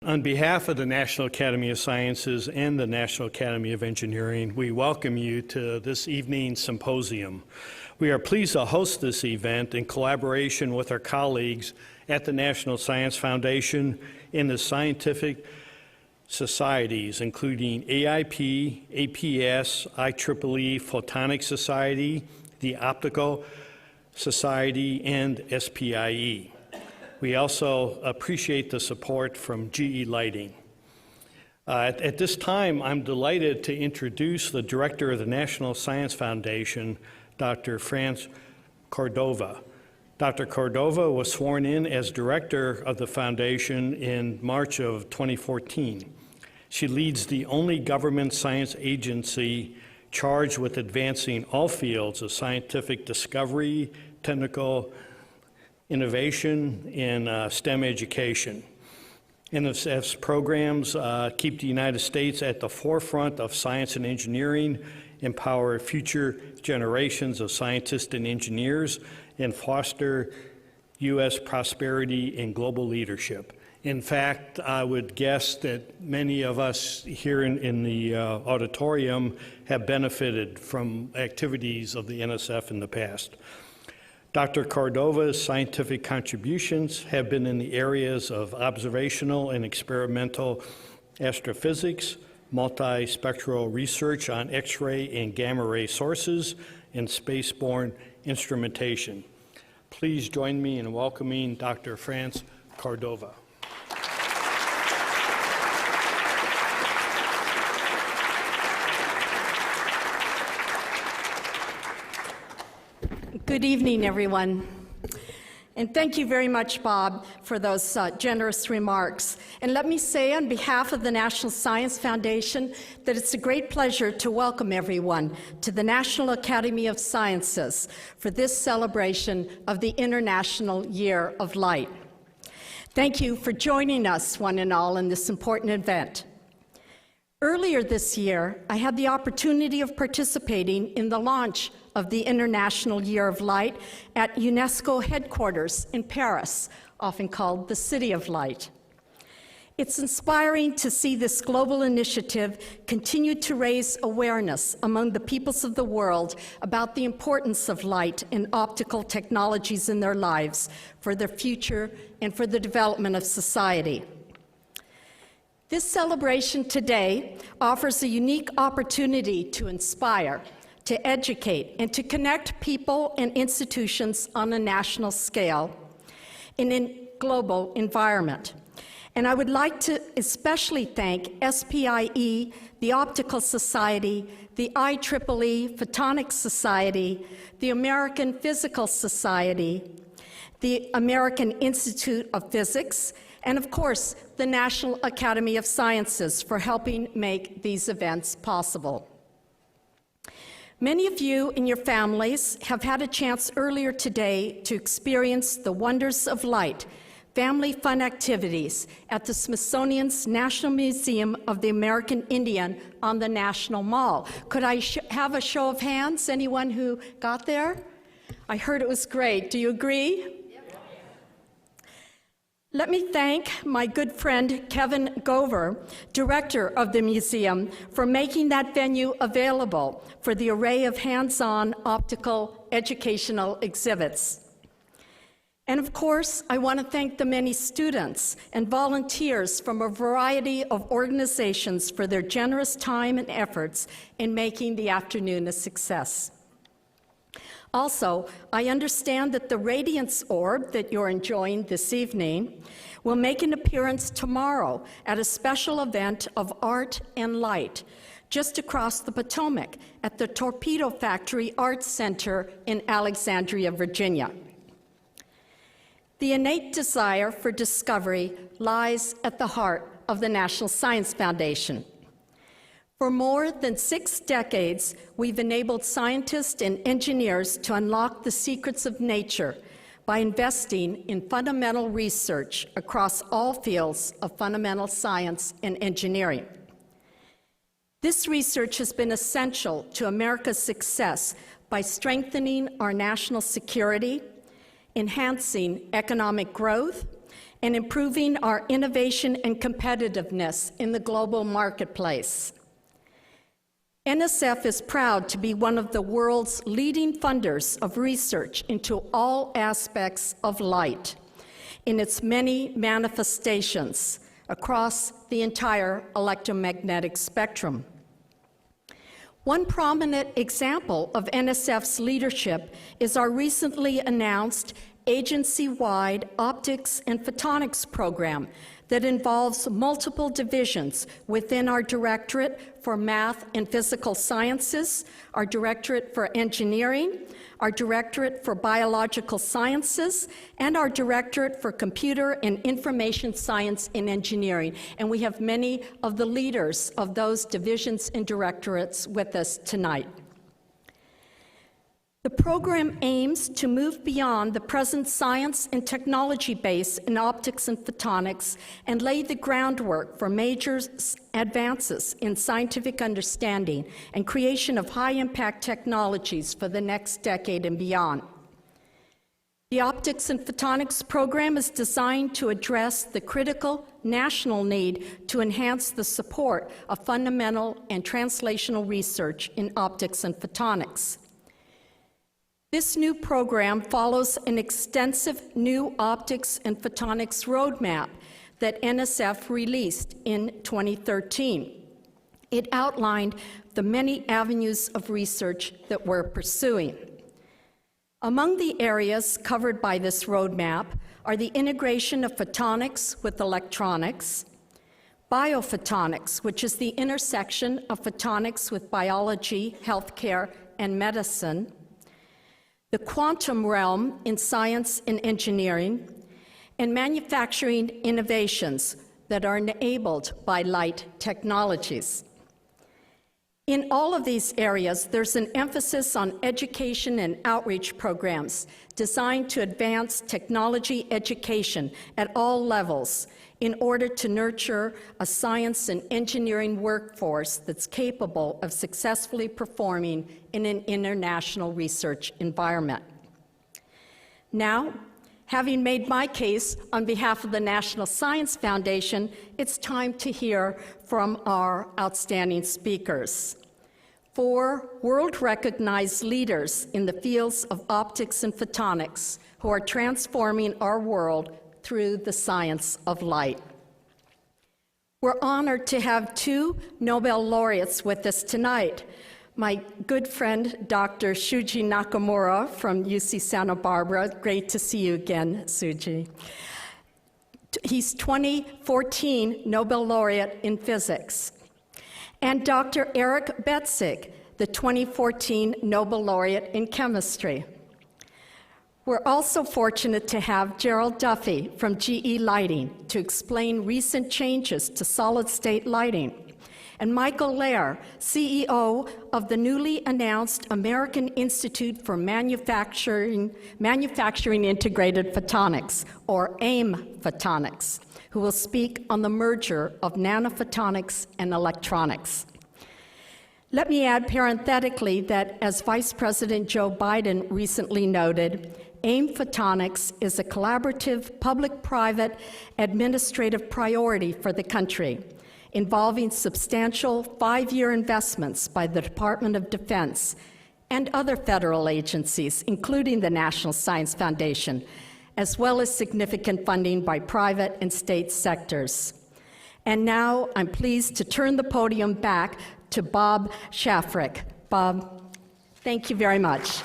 On behalf of the National Academy of Sciences and the National Academy of Engineering, we welcome you to this evening's symposium. We are pleased to host this event in collaboration with our colleagues at the National Science Foundation and the scientific societies, including AIP, APS, IEEE, Photonic Society, the Optical Society, and SPIE. We also appreciate the support from GE Lighting. At this time, I'm delighted to introduce the Director of the National Science Foundation, Dr. France Cordova. Dr. Cordova was sworn in as Director of the Foundation in March of 2014. She leads the only government science agency charged with advancing all fields of scientific discovery, technical innovation, and STEM education. NSF's programs keep the United States at the forefront of science and engineering, empower future generations of scientists and engineers, and foster U.S. prosperity and global leadership. In fact, I would guess that many of us here in the auditorium have benefited from activities of the NSF in the past. Dr. Cordova's scientific contributions have been in the areas of observational and experimental astrophysics, multispectral research on X-ray and gamma-ray sources, and spaceborne instrumentation. Please join me in welcoming Dr. France Cordova. Good evening, everyone. And thank you very much, Bob, for those generous remarks. And let me say on behalf of the National Science Foundation that it's a great pleasure to welcome everyone to the National Academy of Sciences for this celebration of the International Year of Light. Thank you for joining us, one and all, in this important event. Earlier this year, I had the opportunity of participating in the launch of the International Year of Light at UNESCO headquarters in Paris, often called the City of Light. It's inspiring to see this global initiative continue to raise awareness among the peoples of the world about the importance of light and optical technologies in their lives for their future and for the development of society. This celebration today offers a unique opportunity to inspire, to educate, and to connect people and institutions on a national scale in a global environment. And I would like to especially thank SPIE, the Optical Society, the IEEE Photonic Society, the American Physical Society, the American Institute of Physics, and of course, the National Academy of Sciences for helping make these events possible. Many of you and your families have had a chance earlier today to experience the wonders of light, family fun activities at the Smithsonian's National Museum of the American Indian on the National Mall. Could I have a show of hands, anyone who got there? I heard it was great. Do you agree? Let me thank my good friend Kevin Gover, director of the museum, for making that venue available for the array of hands-on optical educational exhibits. And of course, I want to thank the many students and volunteers from a variety of organizations for their generous time and efforts in making the afternoon a success. Also, I understand that the radiance orb that you're enjoying this evening will make an appearance tomorrow at a special event of art and light just across the Potomac at the Torpedo Factory Arts Center in Alexandria, Virginia. The innate desire for discovery lies at the heart of the National Science Foundation. For more than 6 decades, we've enabled scientists and engineers to unlock the secrets of nature by investing in fundamental research across all fields of fundamental science and engineering. This research has been essential to America's success by strengthening our national security, enhancing economic growth, and improving our innovation and competitiveness in the global marketplace. NSF is proud to be one of the world's leading funders of research into all aspects of light in its many manifestations across the entire electromagnetic spectrum. One prominent example of NSF's leadership is our recently announced agency-wide optics and photonics program that involves multiple divisions within our Directorate for Math and Physical Sciences, our Directorate for Engineering, our Directorate for Biological Sciences, and our Directorate for Computer and Information Science and Engineering. And we have many of the leaders of those divisions and directorates with us tonight. The program aims to move beyond the present science and technology base in optics and photonics and lay the groundwork for major advances in scientific understanding and creation of high-impact technologies for the next decade and beyond. The Optics and Photonics program is designed to address the critical national need to enhance the support of fundamental and translational research in optics and photonics. This new program follows an extensive new optics and photonics roadmap that NSF released in 2013. It outlined the many avenues of research that we're pursuing. Among the areas covered by this roadmap are the integration of photonics with electronics, biophotonics, which is the intersection of photonics with biology, healthcare, and medicine, the quantum realm in science and engineering, and manufacturing innovations that are enabled by light technologies. In all of these areas, there's an emphasis on education and outreach programs designed to advance technology education at all levels in order to nurture a science and engineering workforce that's capable of successfully performing in an international research environment. Now, having made my case on behalf of the National Science Foundation, it's time to hear from our outstanding speakers. 4 world-recognized leaders in the fields of optics and photonics who are transforming our world through the science of light. We're honored to have 2 Nobel laureates with us tonight. My good friend, Dr. Shuji Nakamura from UC Santa Barbara. Great to see you again, Shuji. He's 2014 Nobel laureate in physics. And Dr. Eric Betzig, the 2014 Nobel laureate in chemistry. We're also fortunate to have Gerald Duffy from GE Lighting to explain recent changes to solid-state lighting, and Michael Lair, CEO of the newly announced American Institute for Manufacturing Integrated Photonics, or AIM Photonics, who will speak on the merger of nanophotonics and electronics. Let me add parenthetically that, as Vice President Joe Biden recently noted, AIM Photonics is a collaborative public-private administrative priority for the country, involving substantial 5-year investments by the Department of Defense and other federal agencies, including the National Science Foundation, as well as significant funding by private and state sectors. And now I'm pleased to turn the podium back to Bob Shafrick. Bob, thank you very much.